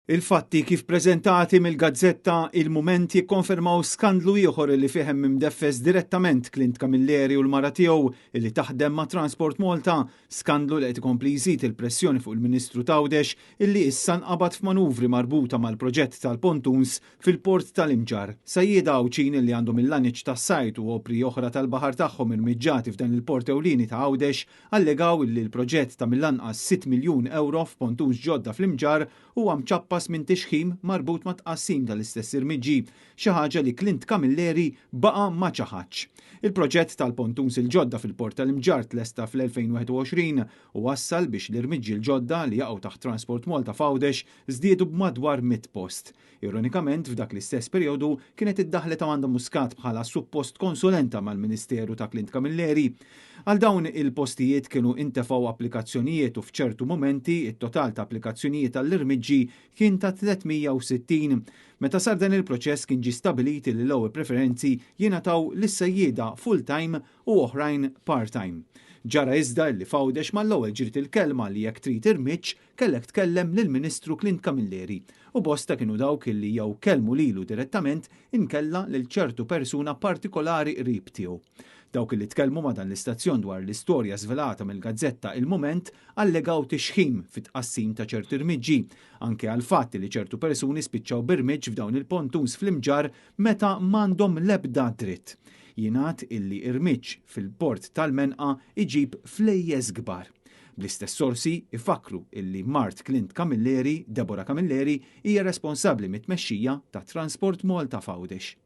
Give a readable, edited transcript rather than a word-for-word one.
Il-fatti kif preżentati mill-Gazzetta Il-Mument jikkonfermaw skandlu ieħor li fih hemm imdeffes direttament Clint Camilleri u l-mara tiegħu li taħdem ma' Transport Malta, skandlu li qed ikompli jżid il-pressjoni fuq il-Ministru Tawdex illi issa nqabad f'manuvri marbuta mal-proġett tal-pontuns fil-port tal-Imġar. Sajjieda Awċin li għandhom il-laniċ tas-sajt u opri oħra tal-baħar tagħhom irmiġġati f'dan il-port ewlieni ta' Għawdex allegaw illi l-proġett ta' mill-anqas 6 miljun euro f'pontuns ġodda fl-Imġar huwa mċappas minn tixħim marbut ma' tqassim tal-istess irmiġġi, xi ħaġa li Clint Camilleri baqa' ma ċaħadx. Il-proġett tal-pontuns il-ġodda fil-port tal-Imġar tlesta fl-2021 u wassal biex l-irmiġġi l-ġodda li jaqgħu taħt Transport Malta f'Għawdex żdiedu b'madwar 100 post. Ironikament, f'dak l-istess perjodu kienet iddaħlet Amanda Muscat bħala suppost konsulenta mal-Ministeru ta' Clint Camilleri. Għal dawn il-postijiet kienu intefgħu applikazzjonijiet u f'ċertu momenti it-total ta' applikazzjonijiet għall-irmiġġi kien ta' 360. Meta sar dan il-proċess kien ġie stabiliti li l-ewwel preferenzi jingħataw lis-sejjieda full-time u oħrajn part-time. Ġara iżda li f'Għawdex mal-ewwel ġriet il-kelma li jekk trid irmiġġ kellek tkellem lill-Ministru Clint Camilleri u bosta kienu dawk illi jew kellmu lilu direttament inkella lil ċertu persuna partikolari qrib tiegħu. Dawk li tkellmu ma' dan l-istazzjon dwar l-istorja żvelata mill-Gazzetta Il-Mument allegaw tixħim fit-tqassim ta' ċerti irmiġġi, anke għal fatt li ċertu persuni spiċċaw birmiġġ f'dawn il-pontuns fl-Imġar meta m'għandhom l-ebda dritt. Jingħad illi irmiġġ fil-port tal-Menqa iġib flejjes kbar. Bl-istess sorsi ifakru illi Mart Clint Camilleri, Deborah Camilleri, hija responsabbli mit-tmexxija ta' Transport Malta f'Għawdex.